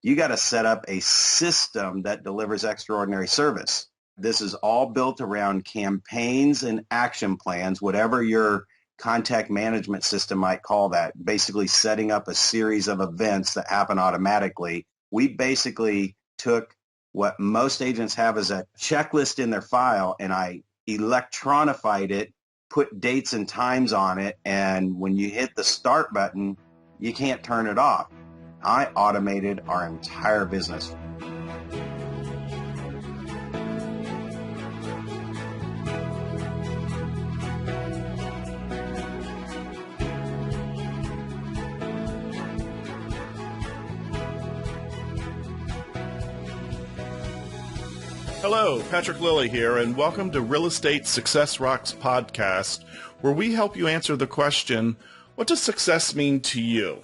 You got to set up a system that delivers extraordinary service. This is all built around campaigns and action plans, whatever your contact management system might call that, basically setting up a series of events that happen automatically. We basically took what most agents have as a checklist in their file, and I electronified it, put dates and times on it, and when you hit the start button, you can't turn it off. I automated our entire business. Hello, Patrick Lilly here, and welcome to Real Estate Success Rocks podcast, where we help you answer the question, what does success mean to you?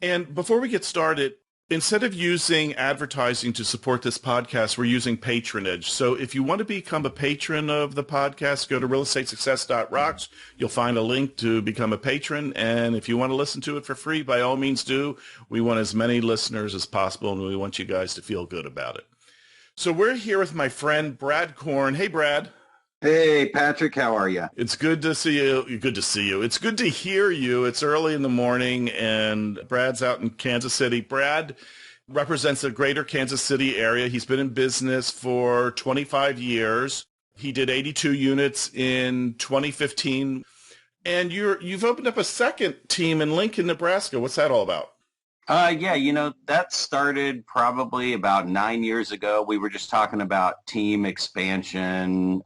And before we get started, instead of using advertising to support this podcast, we're using patronage. So if you want to become a patron of the podcast, go to realestatesuccess.rocks. You'll find a link to become a patron. And if you want to listen to it for free, by all means do. We want as many listeners as possible, and we want you guys to feel good about it. So we're here with my friend, Brad Korn. Hey, Brad. Hey, Patrick, how are you? It's good to see you. Good to see you. It's good to hear you. It's early in the morning, and Brad's out in Kansas City. Brad represents the greater Kansas City area. He's been in business for 25 years. He did 82 units in 2015. And you've opened up a second team in Lincoln, Nebraska. What's that all about? That started probably about 9 years ago. We were just talking about team expansion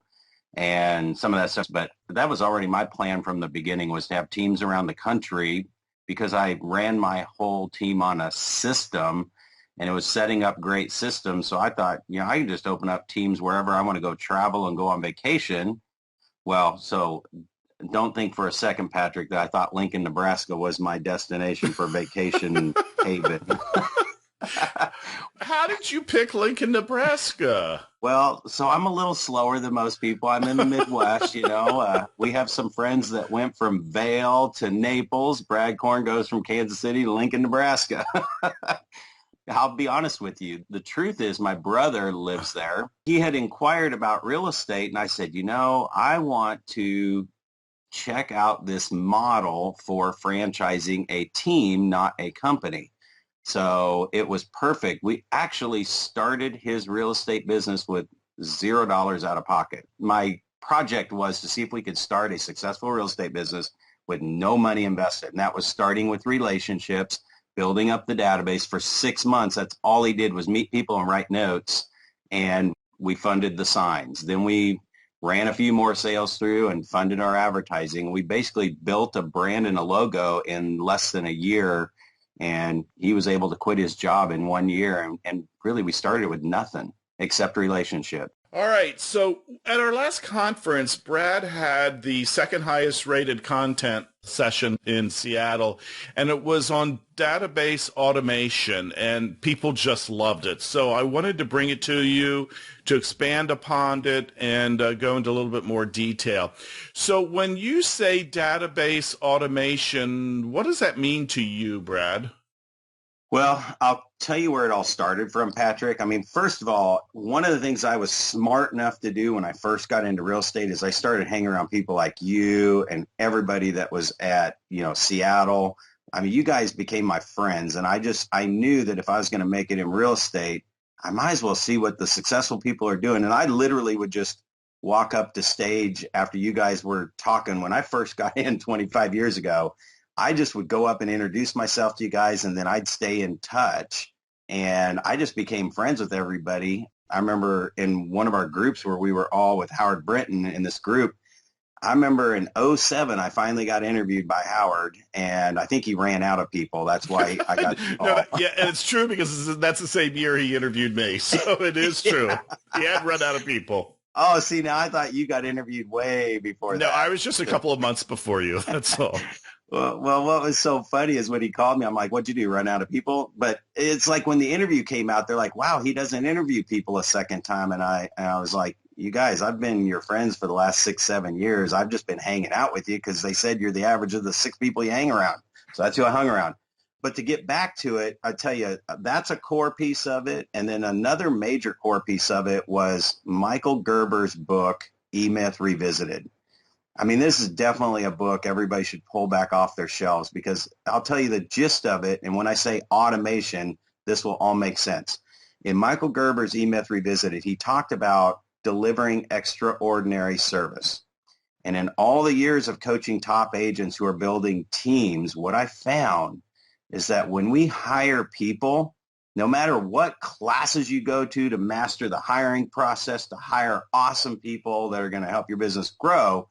and some of that stuff, but that was already my plan from the beginning, was to have teams around the country, because I ran my whole team on a system and it was setting up great systems. So I thought, I can just open up teams wherever I want to go travel and go on vacation. Well, so don't think for a second, Patrick, that I thought Lincoln, Nebraska was my destination for vacation haven. How did you pick Lincoln, Nebraska? Well, so I'm a little slower than most people. I'm in the Midwest, We have some friends that went from Vail to Naples. Brad Korn goes from Kansas City to Lincoln, Nebraska. I'll be honest with you. The truth is my brother lives there. He had inquired about real estate, and I said, I want to check out this model for franchising a team, not a company. So it was perfect. We actually started his real estate business with $0 out of pocket. My project was to see if we could start a successful real estate business with no money invested. And that was starting with relationships, building up the database for 6 months. That's all he did was meet people and write notes. And we funded the signs. Then we ran a few more sales through and funded our advertising. We basically built a brand and a logo in less than a year. And he was able to quit his job in 1 year. And really, we started with nothing except relationship. All right. So at our last conference, Brad had the second highest rated content session in Seattle, and it was on database automation, and people just loved it. So I wanted to bring it to you to expand upon it and go into a little bit more detail. So when you say database automation, what does that mean to you, Brad? Well, I'll tell you where it all started from, Patrick. I mean, first of all, one of the things I was smart enough to do when I first got into real estate is I started hanging around people like you and everybody that was at, Seattle. I mean, you guys became my friends, and I knew that if I was going to make it in real estate, I might as well see what the successful people are doing. And I literally would just walk up to stage after you guys were talking. When I first got in 25 years ago, I just would go up and introduce myself to you guys, and then I'd stay in touch. And I just became friends with everybody. I remember in one of our groups where we were all with Howard Brinton in this group, I remember in '07, I finally got interviewed by Howard, and I think he ran out of people. That's why I got Yeah, and it's true because that's the same year he interviewed me. So it is true. He had run out of people. Oh, see, now I thought you got interviewed way before that. No, I was just a couple of months before you. That's all. Well, what was so funny is when he called me, I'm like, what'd you do, run out of people? But it's like when the interview came out, they're like, wow, he doesn't interview people a second time. And I was like, you guys, I've been your friends for the last 6-7 years. I've just been hanging out with you because they said you're the average of the 6 people you hang around. So that's who I hung around. But to get back to it, I tell you, that's a core piece of it. And then another major core piece of it was Michael Gerber's book, E-Myth Revisited. I mean, this is definitely a book everybody should pull back off their shelves, because I'll tell you the gist of it. And when I say automation, this will all make sense. In Michael Gerber's E-Myth Revisited, he talked about delivering extraordinary service. And in all the years of coaching top agents who are building teams, what I found is that when we hire people, no matter what classes you go to master the hiring process, to hire awesome people that are going to help your business grow,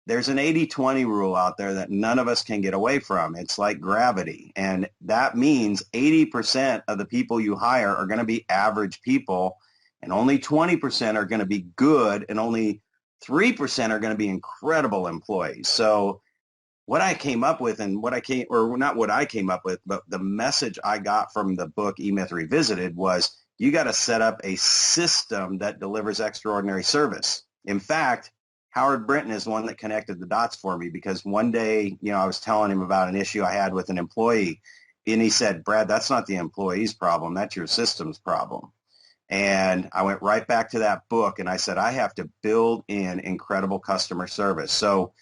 there's an 80-20 rule out there that none of us can get away from. It's like gravity. And that means 80% of the people you hire are going to be average people, and only 20% are going to be good, and only 3% are going to be incredible employees. So what I came up with, and what I came, or not what I came up with, but the message I got from the book E-Myth Revisited was, you got to set up a system that delivers extraordinary service. In fact, Howard Brinton is one that connected the dots for me, because one day, I was telling him about an issue I had with an employee, and he said, Brad, that's not the employee's problem. That's your system's problem. And I went right back to that book, and I said, I have to build in incredible customer service. So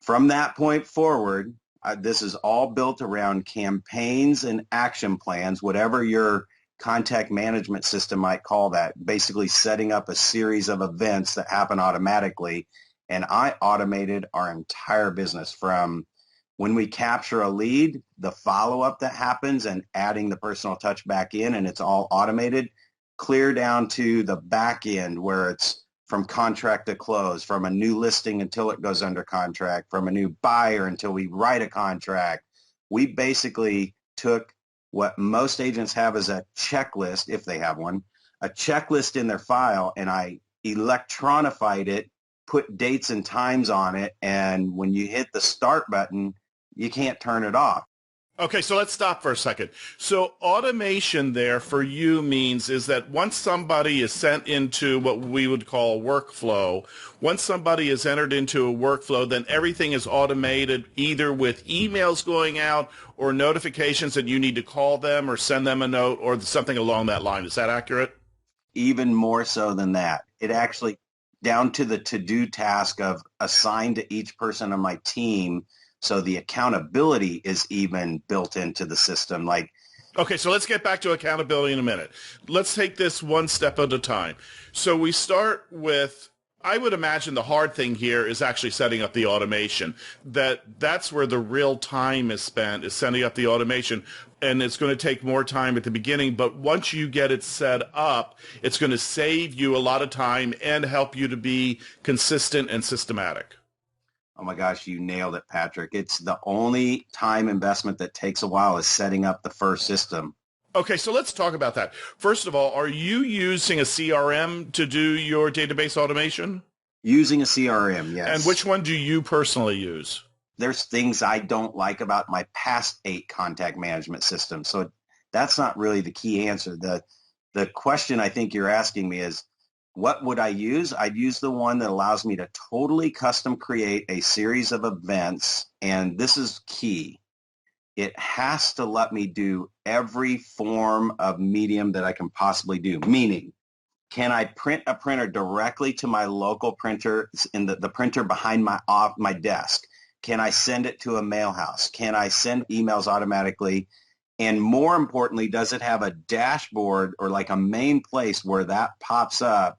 from that point forward, this is all built around campaigns and action plans, whatever your contact management system might call that, basically setting up a series of events that happen automatically. And I automated our entire business, from when we capture a lead, the follow-up that happens, and adding the personal touch back in, and it's all automated, clear down to the back end where it's from contract to close, from a new listing until it goes under contract, from a new buyer until we write a contract. We basically took what most agents have as a checklist, if they have one, a checklist in their file, and I electronified it, put dates and times on it, and when you hit the start button, you can't turn it off. Okay, so let's stop for a second. So automation there for you means is that once somebody is sent into what we would call workflow, once somebody is entered into a workflow, then everything is automated, either with emails going out or notifications that you need to call them or send them a note or something along that line. Is that accurate? Even more so than that. It actually, down to the to-do task of assigned to each person on my team. So the accountability is even built into the system. Okay, so let's get back to accountability in a minute. Let's take this one step at a time. So we start with, I would imagine the hard thing here is actually setting up the automation. That's where the real time is spent, is setting up the automation. And it's going to take more time at the beginning, but once you get it set up, it's going to save you a lot of time and help you to be consistent and systematic. Oh my gosh, you nailed it, Patrick. It's the only time investment that takes a while is setting up the first system. Okay, so let's talk about that. First of all, are you using a CRM to do your database automation? Using a CRM, yes. And which one do you personally use? There's things I don't like about my past 8 contact management systems. So that's not really the key answer. The question I think you're asking me is, what would I use? I'd use the one that allows me to totally custom create a series of events. And this is key. It has to let me do every form of medium that I can possibly do. Meaning, can I print a printer directly to my local printer in the printer behind my desk? Can I send it to a mail house? Can I send emails automatically? And more importantly, does it have a dashboard or like a main place where that pops up?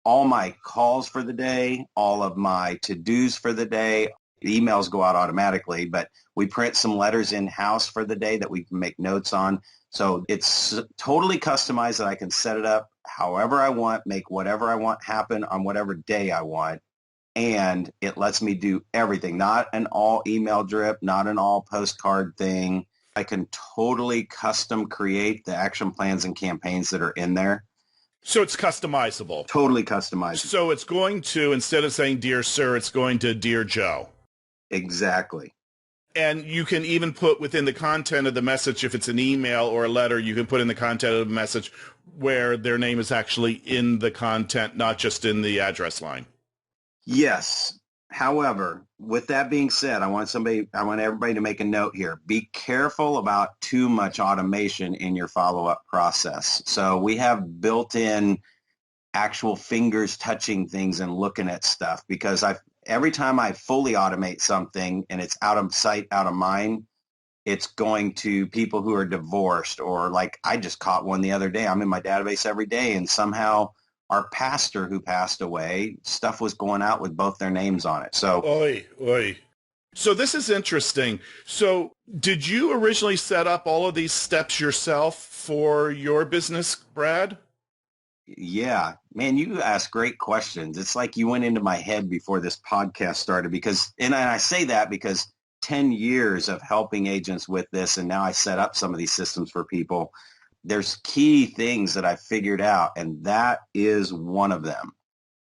All my calls for the day, all of my to-dos for the day, emails go out automatically, but we print some letters in-house for the day that we can make notes on. So it's totally customized that I can set it up however I want, make whatever I want happen on whatever day I want. And it lets me do everything, not an all email drip, not an all postcard thing. I can totally custom create the action plans and campaigns that are in there. So it's customizable. Totally customizable. So it's going to, instead of saying Dear Sir, it's going to Dear Joe. Exactly. And you can even put within the content of the message, if it's an email or a letter, you can put in the content of the message where their name is actually in the content, not just in the address line. Yes. However, with that being said, I want everybody to make a note here. Be careful about too much automation in your follow-up process. So we have built-in actual fingers touching things and looking at stuff because every time I fully automate something and it's out of sight, out of mind, it's going to people who are divorced, or like I just caught one the other day. I'm in my database every day, and somehow our pastor who passed away, stuff was going out with both their names on it. So, Oy, oy. So this is interesting. So did you originally set up all of these steps yourself for your business, Brad? yeah, man, you ask great questions. It's like you went into my head before this podcast started and I say that because 10 years of helping agents with this, and now I set up some of these systems for people. There's key things that I figured out, and that is one of them.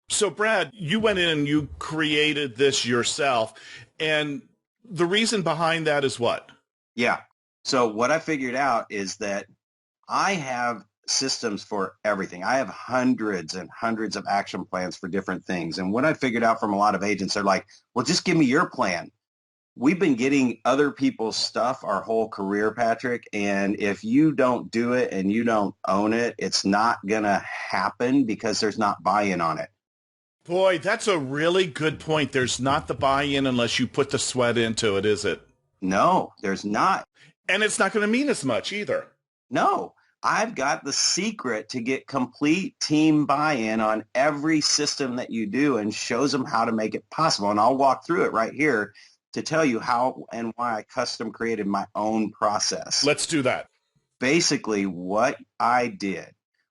So Brad, you went in and you created this yourself, and the reason behind that is what? Yeah. So what I figured out is that I have systems for everything. I have hundreds and hundreds of action plans for different things. And what I figured out from a lot of agents, they're like, well, just give me your plan. We've been getting other people's stuff our whole career, Patrick. And if you don't do it and you don't own it, it's not going to happen because there's not buy-in on it. Boy, that's a really good point. There's not the buy-in unless you put the sweat into it, is it? No, there's not. And it's not going to mean as much either. No, I've got the secret to get complete team buy-in on every system that you do and shows them how to make it possible. And I'll walk through it right here to tell you how and why I custom created my own process. Let's do that. Basically, what I did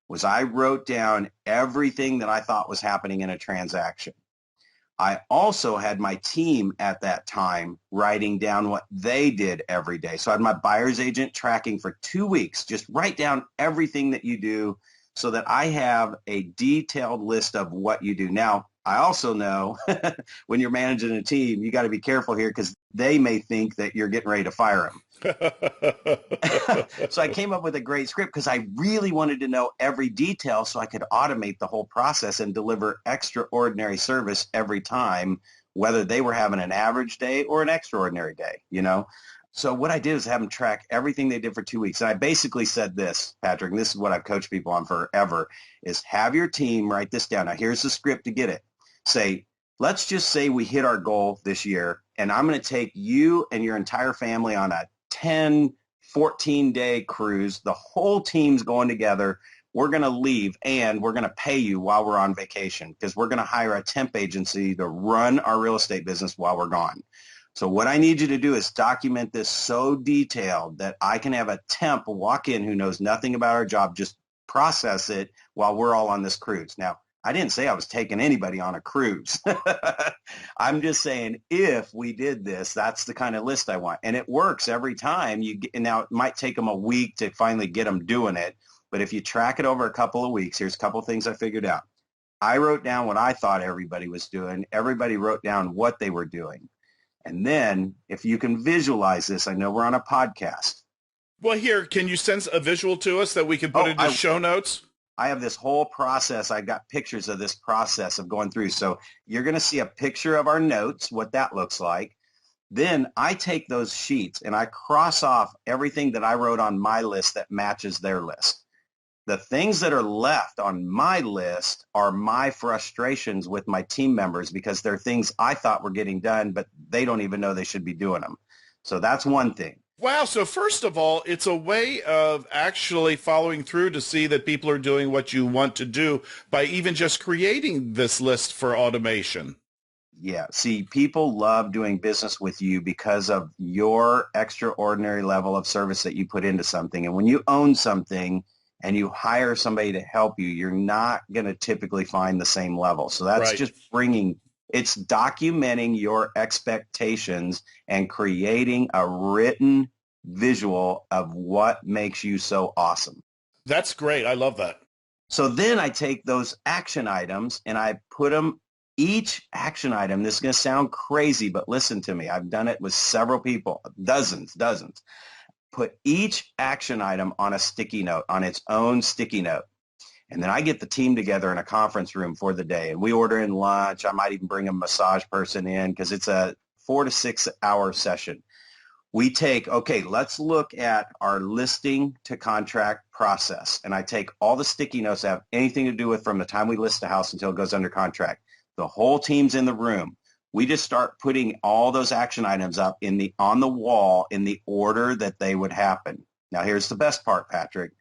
was I wrote down everything that I thought was happening in a transaction. I also had my team at that time writing down what they did every day. So I had my buyer's agent tracking for 2 weeks. Just write down everything that you do so that I have a detailed list of what you do. Now, I also know when you're managing a team, you got to be careful here because they may think that you're getting ready to fire them. So I came up with a great script because I really wanted to know every detail so I could automate the whole process and deliver extraordinary service every time, whether they were having an average day or an extraordinary day, you know? So what I did is have them track everything they did for 2 weeks. And I basically said this, Patrick, and this is what I've coached people on forever, is have your team write this down. Now, here's the script to get it. Say, let's just say we hit our goal this year, and I'm going to take you and your entire family on a 10, 14-day cruise. The whole team's going together. We're going to leave, and we're going to pay you while we're on vacation because we're going to hire a temp agency to run our real estate business while we're gone. So what I need you to do is document this so detailed that I can have a temp walk in who knows nothing about our job, just process it while we're all on this cruise. Now, I didn't say I was taking anybody on a cruise. I'm just saying if we did this, that's the kind of list I want. And it works every time. Now, it might take them a week to finally get them doing it. But if you track it over a couple of weeks, here's a couple of things I figured out. I wrote down what I thought everybody was doing. Everybody wrote down what they were doing. And then if you can visualize this, I know we're on a podcast. Well, here, can you send a visual to us that we can put into show notes? I have this whole process. I got pictures of this process of going through. So you're going to see a picture of our notes, what that looks like. Then I take those sheets and I cross off everything that I wrote on my list that matches their list. The things that are left on my list are my frustrations with my team members because they're things I thought were getting done, but they don't even know they should be doing them. So that's one thing. Wow. So first of all, it's a way of actually following through to see that people are doing what you want to do by even just creating this list for automation. Yeah. See, people love doing business with you because of your extraordinary level of service that you put into something. And when you own something and you hire somebody to help you, you're not going to typically find the same level. So that's right. Just it's documenting your expectations and creating a written visual of what makes you so awesome. That's great. I love that. So then I take those action items and I put them, each action item, this is going to sound crazy, but listen to me. I've done it with several people, dozens. Put each action item on a sticky note, on its own sticky note. And then I get the team together in a conference room for the day, and we order in lunch. I might even bring a massage person in because it's a 4 to 6 hour session. We take, okay, let's look at our listing to contract process. And I take all the sticky notes that have anything to do with from the time we list a house until it goes under contract. The whole team's in the room. We just start putting all those action items up on the wall in the order that they would happen. Now, here's the best part, Patrick.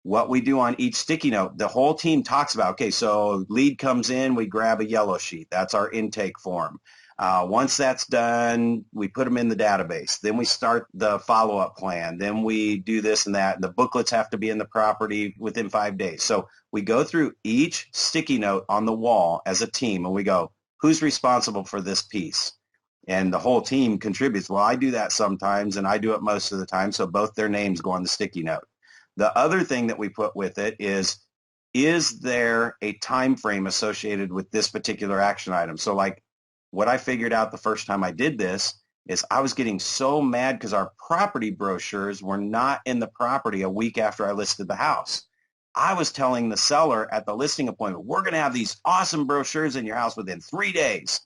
What we do on each sticky note, the whole team talks about, okay, so lead comes in, we grab a yellow sheet. That's our intake form. Once that's done, we put them in the database. Then we start the follow-up plan. Then we do this and that. The booklets have to be in the property within 5 days. So we go through each sticky note on the wall as a team, and we go, who's responsible for this piece? And the whole team contributes. Well, I do that sometimes, and I do it most of the time, so both their names go on the sticky note. The other thing that we put with it is there a time frame associated with this particular action item? So like what I figured out the first time I did this is I was getting so mad because our property brochures were not in the property a week after I listed the house. I was telling the seller at the listing appointment, we're going to have these awesome brochures in your house within 3 days.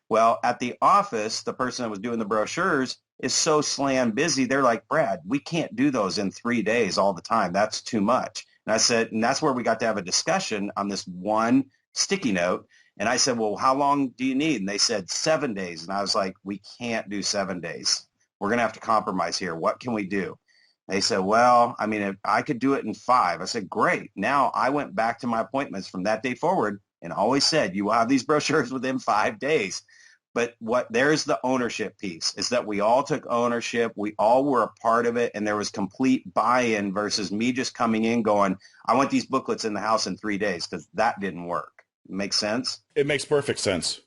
Well, at the office, the person that was doing the brochures is so slam busy. They're like, Brad, we can't do those in 3 days all the time. That's too much. And I said, and that's where we got to have a discussion on this one sticky note. And I said, well, how long do you need? And they said 7 days. And I was like, we can't do 7 days. We're going to have to compromise here. What can we do? They said, well, I mean, if I could do it in 5. I said, great. Now I went back to my appointments from that day forward and always said, you will have these brochures within 5 days. But there's the ownership piece is that we all took ownership. We all were a part of it. And there was complete buy-in versus me just coming in going, I want these booklets in the house in 3 days, because that didn't work. Make sense? It makes perfect sense.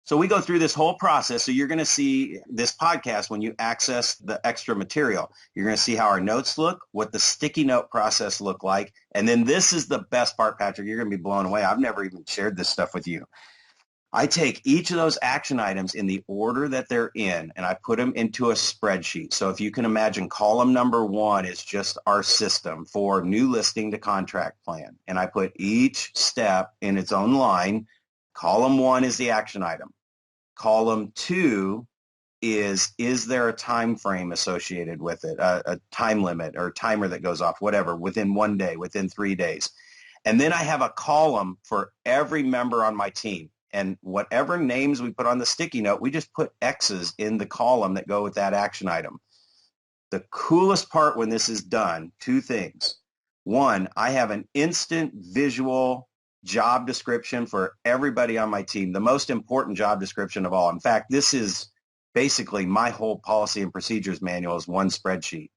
So we go through this whole process. So you're going to see this podcast when you access the extra material. You're going to see how our notes look, what the sticky note process looked like. And then this is the best part, Patrick. You're going to be blown away. I've never even shared this stuff with you. I take each of those action items in the order that they're in, and I put them into a spreadsheet. So if you can imagine, column number 1 is just our system for new listing to contract plan. And I put each step in its own line. Column 1 is the action item. Column 2 is there a time frame associated with it, a time limit or timer that goes off, whatever, within 1 day, within 3 days. And then I have a column for every member on my team. And whatever names we put on the sticky note, we just put X's in the column that go with that action item. The coolest part when this is done, 2 things. 1, I have an instant visual job description for everybody on my team, the most important job description of all. In fact, this is basically my whole policy and procedures manual is one spreadsheet.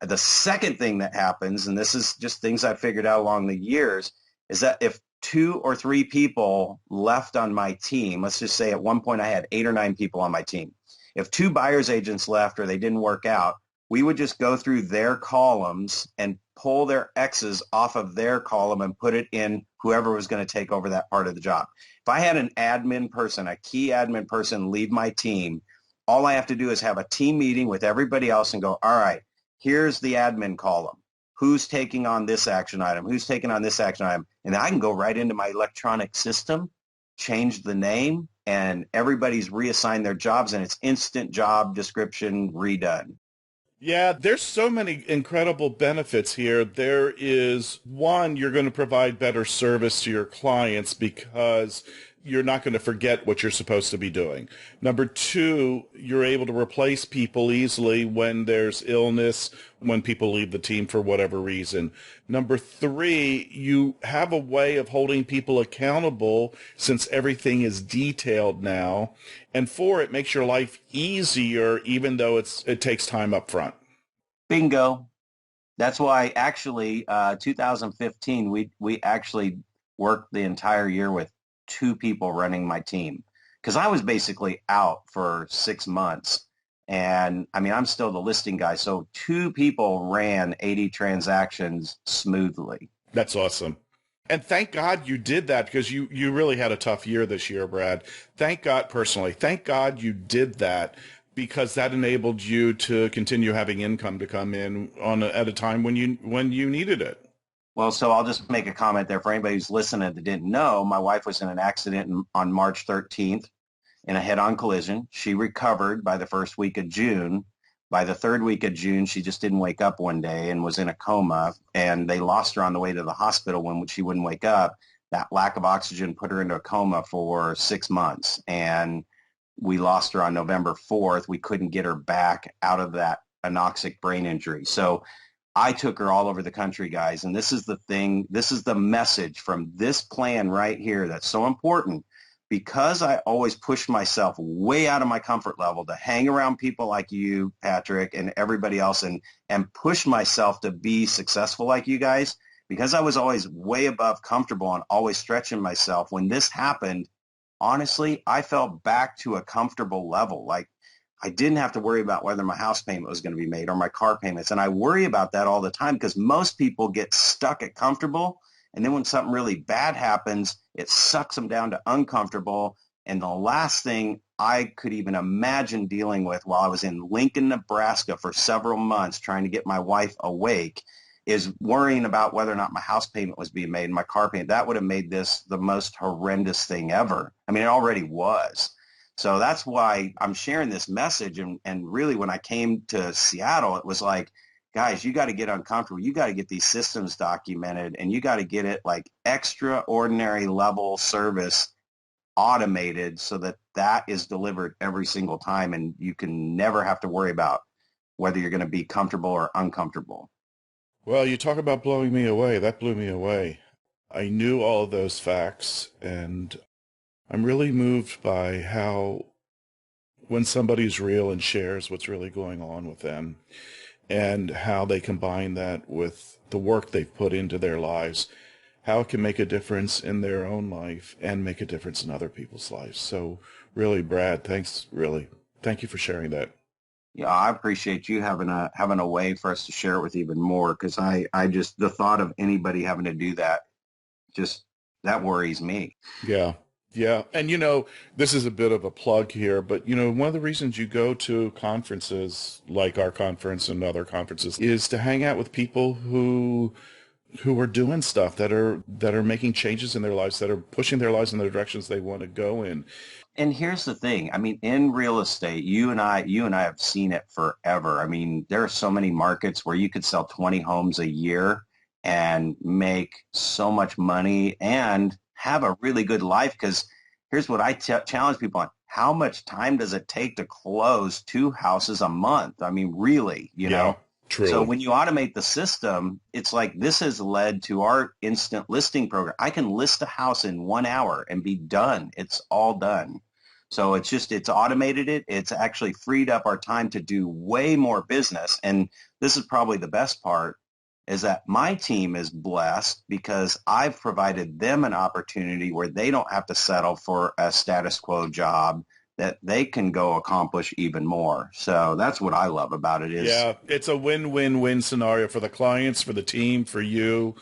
The second thing that happens, and this is just things I've figured out along the years, is that if 2 or 3 people left on my team, let's just say at one point I had 8 or 9 people on my team. If 2 buyer's agents left or they didn't work out, we would just go through their columns and pull their X's off of their column and put it in whoever was going to take over that part of the job. If I had an admin person, a key admin person leave my team, all I have to do is have a team meeting with everybody else and go, all right, here's the admin column. Who's taking on this action item? Who's taking on this action item? And I can go right into my electronic system, change the name, and everybody's reassigned their jobs, and it's instant job description redone. Yeah, there's so many incredible benefits here. There is, one, you're going to provide better service to your clients because you're not going to forget what you're supposed to be doing. Number 2, you're able to replace people easily when there's illness, when people leave the team for whatever reason. Number 3, you have a way of holding people accountable since everything is detailed now. And 4, it makes your life easier even though it takes time up front. Bingo. That's why actually 2015, we actually worked the entire year with 2 people running my team because I was basically out for 6 months. And I mean, I'm still the listing guy. So 2 people ran 80 transactions smoothly. That's awesome. And thank God you did that because you really had a tough year this year, Brad. Thank God personally. Thank God you did that because that enabled you to continue having income to come in at a time when you needed it. Well, so I'll just make a comment there for anybody who's listening that didn't know. My wife was in an accident on March 13th in a head-on collision. She recovered by the first week of June. By the third week of June, she just didn't wake up one day and was in a coma, and they lost her on the way to the hospital when she wouldn't wake up. That lack of oxygen put her into a coma for 6 months, and we lost her on November 4th. We couldn't get her back out of that anoxic brain injury. So I took her all over the country, guys. And this is the thing. This is the message from this plan right here that's so important, because I always push myself way out of my comfort level to hang around people like you, Patrick, and everybody else, and push myself to be successful like you guys. Because I was always way above comfortable and always stretching myself. When this happened, honestly, I fell back to a comfortable level. Like, I didn't have to worry about whether my house payment was going to be made or my car payments. And I worry about that all the time because most people get stuck at comfortable. And then when something really bad happens, it sucks them down to uncomfortable. And the last thing I could even imagine dealing with while I was in Lincoln, Nebraska for several months trying to get my wife awake is worrying about whether or not my house payment was being made, my car payment. That would have made this the most horrendous thing ever. I mean, it already was. So that's why I'm sharing this message. And really, when I came to Seattle, it was like, guys, you got to get uncomfortable. You got to get these systems documented, and you got to get it like extraordinary level service automated so that that is delivered every single time. And you can never have to worry about whether you're going to be comfortable or uncomfortable. Well, you talk about blowing me away. That blew me away. I knew all of those facts, and I'm really moved by how when somebody's real and shares what's really going on with them and how they combine that with the work they've put into their lives, how it can make a difference in their own life and make a difference in other people's lives. So really, Brad, thanks, really. Thank you for sharing that. Yeah, I appreciate you having a way for us to share it with even more, because I just, the thought of anybody having to do that, just, that worries me. Yeah. Yeah. And, this is a bit of a plug here, but, one of the reasons you go to conferences like our conference and other conferences is to hang out with people who are doing stuff that are making changes in their lives, that are pushing their lives in the directions they want to go in. And here's the thing. I mean, in real estate, you and I have seen it forever. I mean, there are so many markets where you could sell 20 homes a year and make so much money and have a really good life. Because here's what I challenge people on. How much time does it take to close 2 houses a month? I mean, really, you know? Truly. So when you automate the system, it's like this has led to our instant listing program. I can list a house in 1 hour and be done. It's all done. So it's automated it. It's actually freed up our time to do way more business. And this is probably the best part, is that my team is blessed because I've provided them an opportunity where they don't have to settle for a status quo job, that they can go accomplish even more. So that's what I love about it. It's a win-win-win scenario for the clients, for the team, for you.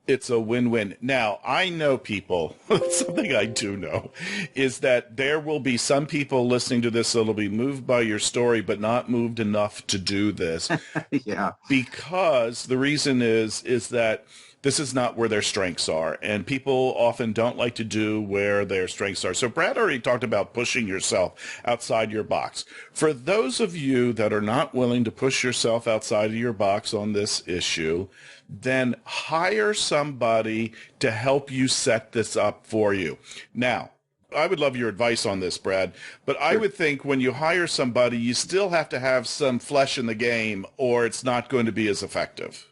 It's a win-win. Now, I know people, something I do know, is that there will be some people listening to this that will be moved by your story, but not moved enough to do this. Yeah. Because the reason is that this is not where their strengths are, and people often don't like to do where their strengths are. So Brad already talked about pushing yourself outside your box. For those of you that are not willing to push yourself outside of your box on this issue, then hire somebody to help you set this up for you. Now, I would love your advice on this, Brad, but I would think when you hire somebody, you still have to have some flesh in the game, or it's not going to be as effective.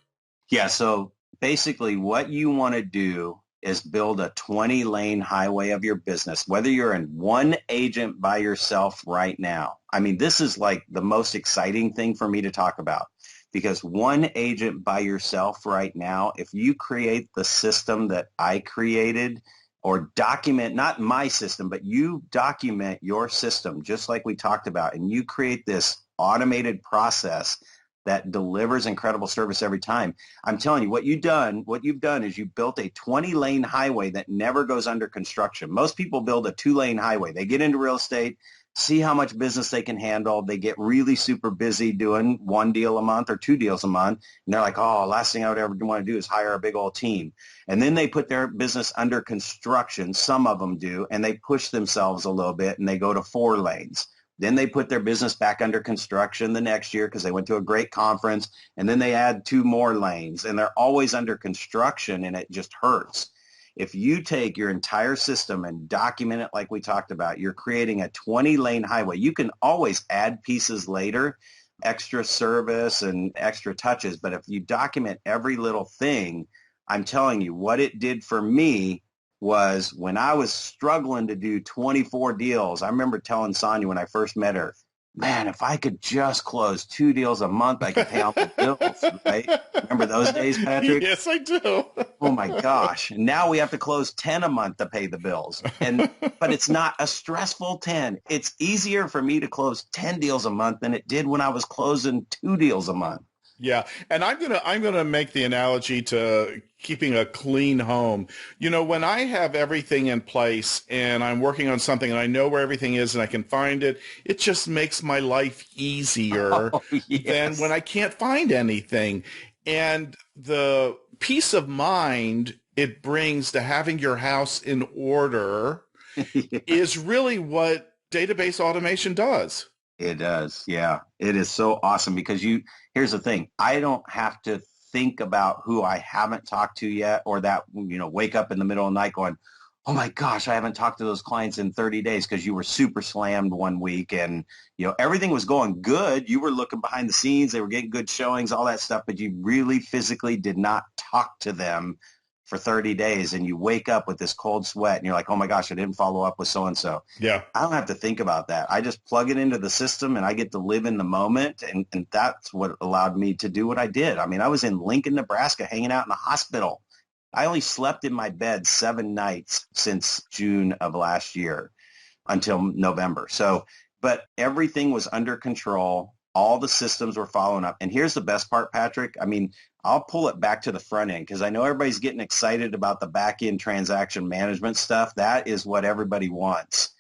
Yeah, so basically what you want to do is build a 20-lane highway of your business, whether you're in one agent by yourself right now. I mean, this is like the most exciting thing for me to talk about, because one agent by yourself right now, if you create the system that I created, or document, not my system, but you document your system, just like we talked about, and you create this automated process that delivers incredible service every time. I'm telling you, what you've done is you built a 20-lane highway that never goes under construction. Most people build a 2-lane highway. They get into real estate, see how much business they can handle. They get really super busy doing one deal a month or two deals a month. And they're like, oh, last thing I would ever want to do is hire a big old team. And then they put their business under construction. Some of them do, and they push themselves a little bit and they go to 4 lanes. Then they put their business back under construction the next year because they went to a great conference, and then they add 2 more lanes, and they're always under construction, and it just hurts. If you take your entire system and document it like we talked about, you're creating a 20-lane highway. You can always add pieces later, extra service and extra touches, but if you document every little thing, I'm telling you, what it did for me was when I was struggling to do 24 deals, I remember telling Sonia when I first met her, man, if I could just close 2 deals a month, I could pay off the bills, right? Remember those days, Patrick? Yes, I do. Oh my gosh. And now we have to close 10 a month to pay the bills. But it's not a stressful 10. It's easier for me to close 10 deals a month than it did when I was closing 2 deals a month. Yeah, and I'm gonna make the analogy to keeping a clean home. You know, when I have everything in place and I'm working on something and I know where everything is and I can find it, it just makes my life easier Yes. than when I can't find anything. And the peace of mind it brings to having your house in order is really what database automation does. It does. Yeah. It is so awesome because here's the thing. I don't have to think about who I haven't talked to yet or that, wake up in the middle of the night going, oh my gosh, I haven't talked to those clients in 30 days because you were super slammed one week and, everything was going good. You were looking behind the scenes. They were getting good showings, all that stuff, but you really physically did not talk to them for 30 days. And you wake up with this cold sweat and you're like, oh my gosh, I didn't follow up with so-and-so. Yeah. I don't have to think about that. I just plug it into the system and I get to live in the moment. And that's what allowed me to do what I did. I mean, I was in Lincoln, Nebraska, hanging out in the hospital. I only slept in my bed 7 nights since June of last year until November. But everything was under control. All the systems were following up. And here's the best part, Patrick. I mean, I'll pull it back to the front end because I know everybody's getting excited about the back end transaction management stuff. That is what everybody wants.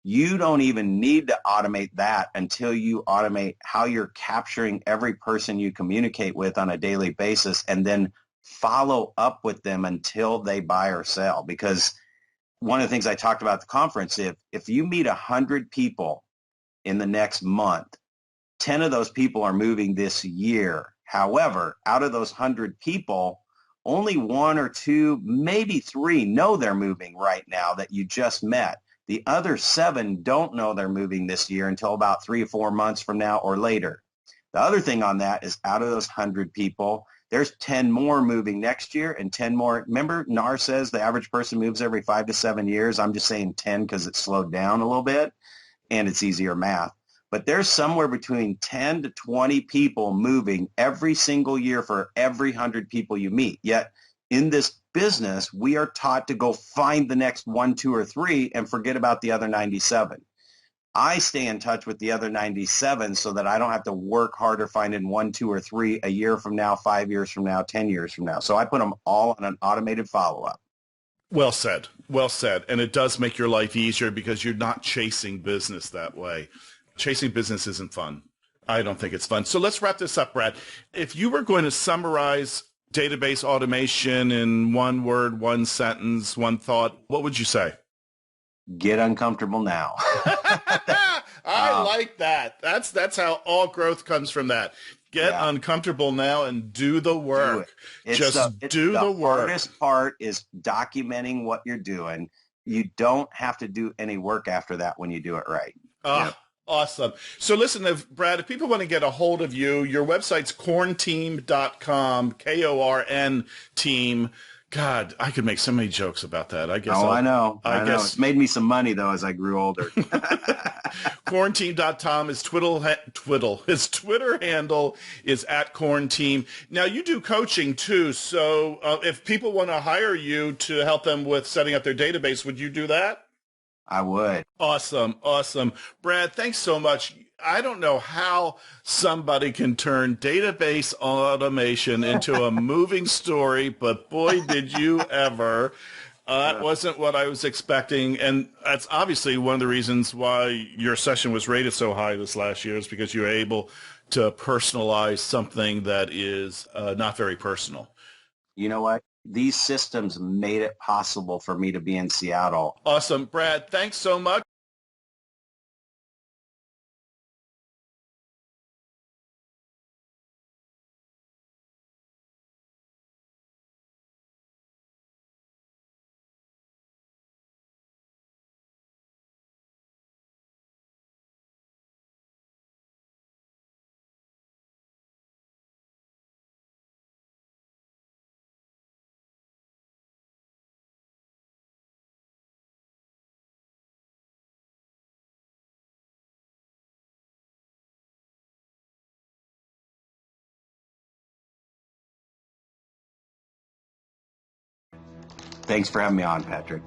You don't even need to automate that until you automate how you're capturing every person you communicate with on a daily basis and then follow up with them until they buy or sell. Because one of the things I talked about at the conference, if you meet 100 people in the next month, 10 of those people are moving this year. However, out of those 100 people, only 1 or 2, maybe 3 know they're moving right now that you just met. The other 7 don't know they're moving this year until about 3 or 4 months from now or later. The other thing on that is out of those 100 people, there's 10 more moving next year and 10 more. Remember, NAR says the average person moves every 5 to 7 years. I'm just saying 10 because it's slowed down a little bit and it's easier math. But there's somewhere between 10 to 20 people moving every single year for every 100 people you meet. Yet in this business, we are taught to go find the next 1, 2, or 3 and forget about the other 97. I stay in touch with the other 97 so that I don't have to work harder finding 1, 2, or 3 a year from now, 5 years from now, 10 years from now. So I put them all on an automated follow-up. Well said. Well said. And it does make your life easier because you're not chasing business that way. Chasing business isn't fun. I don't think it's fun. So let's wrap this up, Brad. If you were going to summarize database automation in one word, one sentence, one thought, what would you say? Get uncomfortable now. I like that. That's how all growth comes from that. Get uncomfortable now and do the work. Do the work. The hardest part is documenting what you're doing. You don't have to do any work after that when you do it right. Awesome. So listen, Brad, if people want to get a hold of you, your website's kornteam.com, Korn team. God, I could make so many jokes about that. I guess. I know. It's made me some money, though, as I grew older. Kornteam.com is his Twitter handle is @KornTeam. Now, you do coaching, too. So if people want to hire you to help them with setting up their database, would you do that? I would. Awesome. Brad, thanks so much. I don't know how somebody can turn database automation into a moving story, but boy, did you ever. That wasn't what I was expecting, and that's obviously one of the reasons why your session was rated so high this last year, is because you were able to personalize something that is not very personal. You know what? These systems made it possible for me to be in Seattle. Awesome. Brad, thanks so much. Thanks for having me on, Patrick.